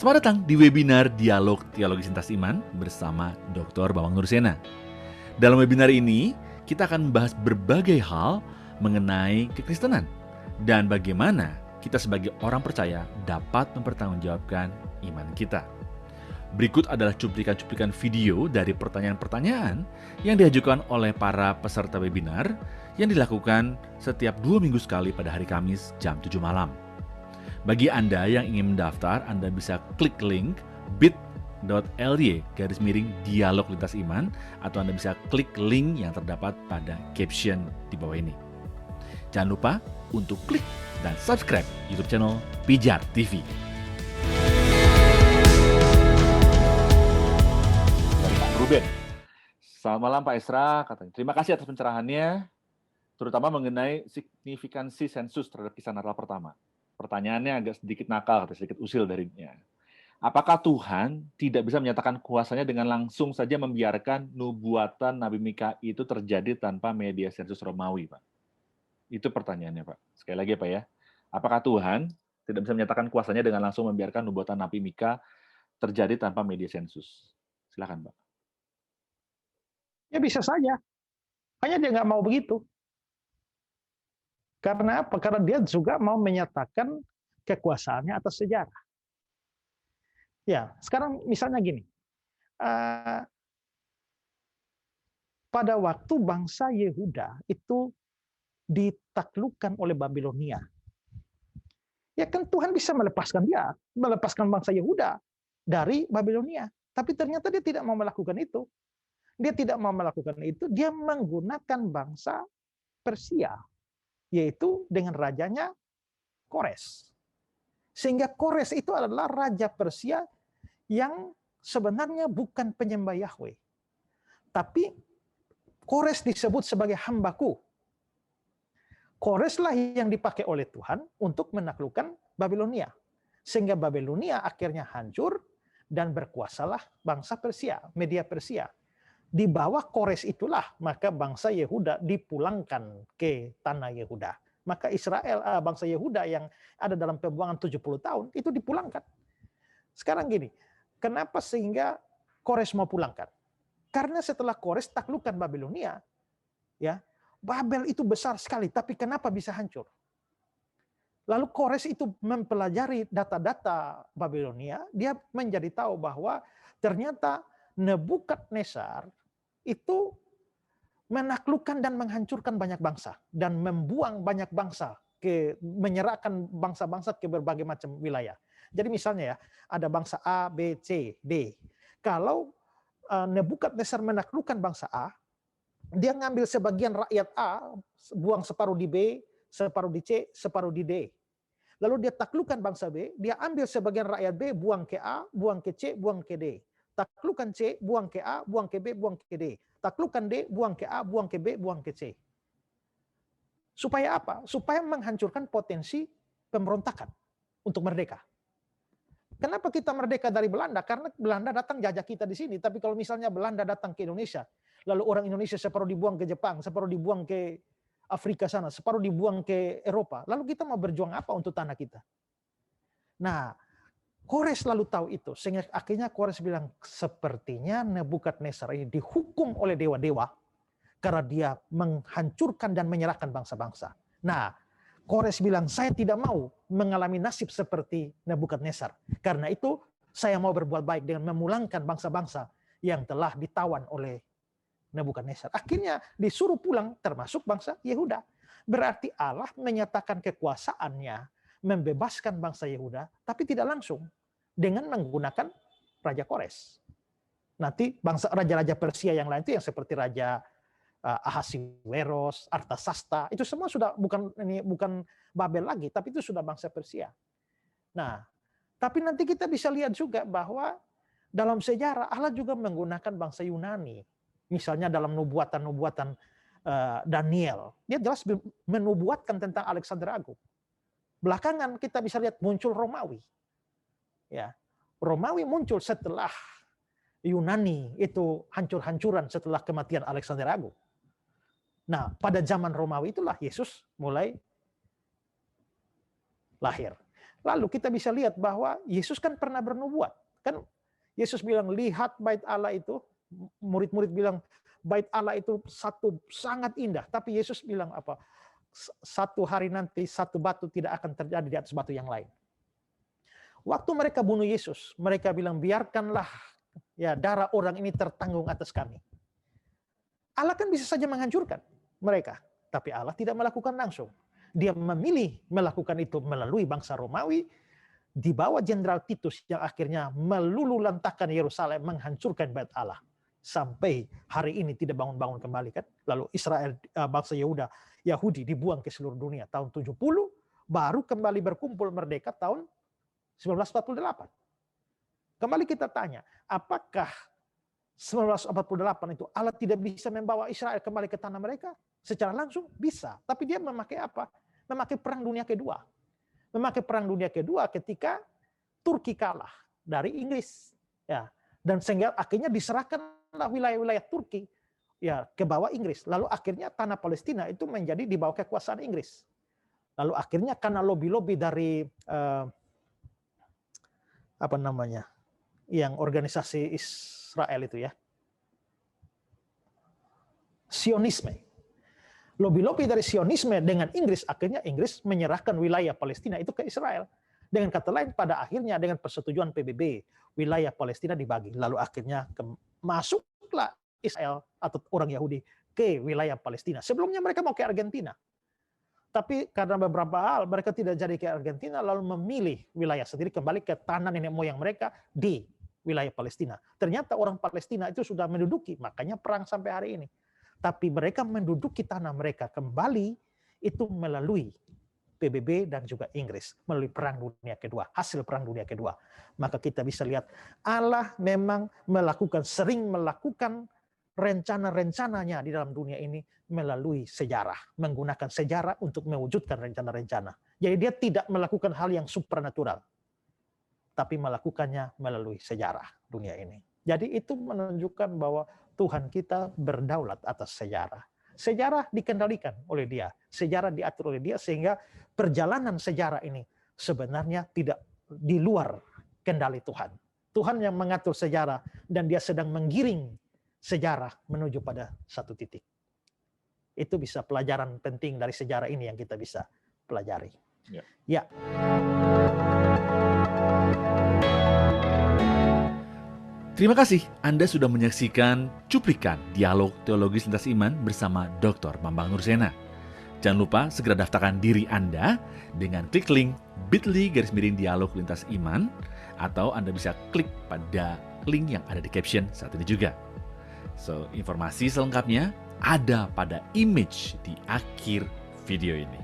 Selamat datang di webinar Dialog Teologi Sintas Iman bersama Dr. Bambang Nursena. Dalam webinar ini, kita akan membahas berbagai hal mengenai kekristenan dan bagaimana kita sebagai orang percaya dapat mempertanggungjawabkan iman kita. Berikut adalah cuplikan-cuplikan video dari pertanyaan-pertanyaan yang diajukan oleh para peserta webinar yang dilakukan setiap 2 minggu sekali pada hari Kamis jam 7 malam. Bagi Anda yang ingin mendaftar, Anda bisa klik link bit.ly/dialog lintas iman, atau Anda bisa klik link yang terdapat pada caption di bawah ini. Jangan lupa untuk klik dan subscribe YouTube channel Pijar TV. Dari Pak Ruben. Selamat malam Pak Esra, katanya. Terima kasih atas pencerahannya, terutama mengenai signifikansi sensus terhadap kisah Natal pertama. Pertanyaannya agak sedikit nakal, atau sedikit usil darinya. Apakah Tuhan tidak bisa menyatakan kuasanya dengan langsung saja membiarkan nubuatan Nabi Mika itu terjadi tanpa media sensus Romawi, Pak? Itu pertanyaannya, Pak. Sekali lagi, Pak ya. Apakah Tuhan tidak bisa menyatakan kuasanya dengan langsung membiarkan nubuatan Nabi Mika terjadi tanpa media sensus? Silakan, Pak. Ya bisa saja. Hanya dia nggak mau begitu. Karena apa? Karena dia juga mau menyatakan kekuasaannya atas sejarah. Ya, sekarang misalnya gini. Pada waktu bangsa Yehuda itu ditaklukkan oleh Babilonia. Ya kan Tuhan bisa melepaskan bangsa Yehuda dari Babilonia. Tapi ternyata dia tidak mau melakukan itu. Dia tidak mau melakukan itu, dia menggunakan bangsa Persia, yaitu dengan rajanya Kores. Sehingga Kores itu adalah raja Persia yang sebenarnya bukan penyembah Yahweh. Tapi Kores disebut sebagai hambaku. Koreslah yang dipakai oleh Tuhan untuk menaklukkan Babilonia. Sehingga Babilonia akhirnya hancur dan berkuasalah bangsa Persia, media Persia. Di bawah Kores itulah maka bangsa Yehuda dipulangkan ke tanah Yehuda. Maka Israel, bangsa Yehuda yang ada dalam pembuangan 70 tahun itu dipulangkan. Sekarang gini, kenapa sehingga Kores mau pulangkan? Karena setelah Kores taklukkan Babilonia, ya, Babel itu besar sekali, tapi kenapa bisa hancur? Lalu Kores itu mempelajari data-data Babilonia, dia menjadi tahu bahwa ternyata Nebukadnezar itu menaklukkan dan menghancurkan banyak bangsa dan membuang banyak bangsa, menyerahkan bangsa-bangsa ke berbagai macam wilayah. Jadi misalnya ya, ada bangsa A, B, C, D. Kalau Nebukadnezar menaklukkan bangsa A, dia ngambil sebagian rakyat A, buang separuh di B, separuh di C, separuh di D. Lalu dia taklukkan bangsa B, dia ambil sebagian rakyat B, buang ke A, buang ke C, buang ke D. Taklukkan C, buang ke A, buang ke B, buang ke D. Taklukkan D, buang ke A, buang ke B, buang ke C. Supaya apa? Supaya menghancurkan potensi pemberontakan untuk merdeka. Kenapa kita merdeka dari Belanda? Karena Belanda datang jajah kita di sini. Tapi kalau misalnya Belanda datang ke Indonesia, lalu orang Indonesia separuh dibuang ke Jepang, separuh dibuang ke Afrika sana, separuh dibuang ke Eropa. Lalu kita mau berjuang apa untuk tanah kita? Nah, Kores lalu tahu itu, sehingga akhirnya Kores bilang, sepertinya Nebukadnezar ini dihukum oleh dewa-dewa karena dia menghancurkan dan menyerahkan bangsa-bangsa. Nah, Kores bilang, saya tidak mau mengalami nasib seperti Nebukadnezar. Karena itu, saya mau berbuat baik dengan memulangkan bangsa-bangsa yang telah ditawan oleh Nebukadnezar. Akhirnya disuruh pulang, termasuk bangsa Yehuda. Berarti Allah menyatakan kekuasaannya, membebaskan bangsa Yehuda, tapi tidak langsung dengan menggunakan Raja Kores. Nanti bangsa raja-raja Persia yang lain itu yang seperti Raja Ahasiweros, Artasasta, itu semua sudah bukan Babel lagi, tapi itu sudah bangsa Persia. Nah, tapi nanti kita bisa lihat juga bahwa dalam sejarah Allah juga menggunakan bangsa Yunani. Misalnya dalam nubuatan-nubuatan Daniel, dia jelas menubuatkan tentang Alexander Agung. Belakangan kita bisa lihat muncul Romawi. Ya, Romawi muncul setelah Yunani itu hancur-hancuran setelah kematian Alexander Agung. Nah, pada zaman Romawi itulah Yesus mulai lahir. Lalu kita bisa lihat bahwa Yesus kan pernah bernubuat. Kan Yesus bilang, lihat bait Allah itu, murid-murid bilang, bait Allah itu satu sangat indah. Tapi Yesus bilang apa? Satu hari nanti satu batu tidak akan terjadi di atas batu yang lain. Waktu mereka bunuh Yesus, mereka bilang, biarkanlah ya darah orang ini tertanggung atas kami. Allah kan bisa saja menghancurkan mereka, tapi Allah tidak melakukan langsung. Dia memilih melakukan itu melalui bangsa Romawi, di bawah Jenderal Titus yang akhirnya meluluhlantahkan Yerusalem, menghancurkan bait Allah. Sampai hari ini tidak bangun-bangun kembali kan. Lalu Israel, bangsa Yahudi dibuang ke seluruh dunia tahun 70, baru kembali berkumpul merdeka tahun 1948. Kembali kita tanya, apakah 1948 itu Allah tidak bisa membawa Israel kembali ke tanah mereka? Secara langsung bisa, tapi dia memakai apa? Memakai perang dunia kedua. Memakai perang dunia kedua ketika Turki kalah dari Inggris, ya, dan sehingga akhirnya diserahkanlah wilayah-wilayah Turki ya ke bawah Inggris. Lalu akhirnya tanah Palestina itu menjadi di bawah kekuasaan Inggris. Lalu akhirnya karena lobi-lobi dari apa namanya, yang organisasi Israel itu ya, Sionisme. Lobi-lobi dari Sionisme dengan Inggris, akhirnya Inggris menyerahkan wilayah Palestina itu ke Israel. Dengan kata lain, pada akhirnya dengan persetujuan PBB, wilayah Palestina dibagi. Lalu akhirnya masuklah Israel atau orang Yahudi ke wilayah Palestina. Sebelumnya mereka mau ke Argentina. Tapi karena beberapa hal mereka tidak jadi ke Argentina, lalu memilih wilayah sendiri, kembali ke tanah nenek moyang mereka di wilayah Palestina. Ternyata orang Palestina itu sudah menduduki, makanya perang sampai hari ini. Tapi mereka menduduki tanah mereka kembali itu melalui PBB dan juga Inggris, melalui Perang Dunia Kedua, hasil Perang Dunia Kedua. Maka kita bisa lihat Allah memang sering melakukan rencana-rencananya di dalam dunia ini melalui sejarah, menggunakan sejarah untuk mewujudkan rencana-rencana. Jadi dia tidak melakukan hal yang supernatural, tapi melakukannya melalui sejarah dunia ini. Jadi itu menunjukkan bahwa Tuhan kita berdaulat atas sejarah. Sejarah dikendalikan oleh Dia, sejarah diatur oleh Dia, sehingga perjalanan sejarah ini sebenarnya tidak di luar kendali Tuhan. Tuhan yang mengatur sejarah dan Dia sedang menggiring sejarah menuju pada satu titik. Itu bisa pelajaran penting dari sejarah ini yang kita bisa pelajari. Ya. Terima kasih Anda sudah menyaksikan cuplikan dialog teologis lintas iman bersama Dr. Bambang Nursena. Jangan lupa segera daftarkan diri Anda dengan klik link bit.ly/dialog lintas iman, atau Anda bisa klik pada link yang ada di caption saat ini juga. So, informasi selengkapnya ada pada image di akhir video ini.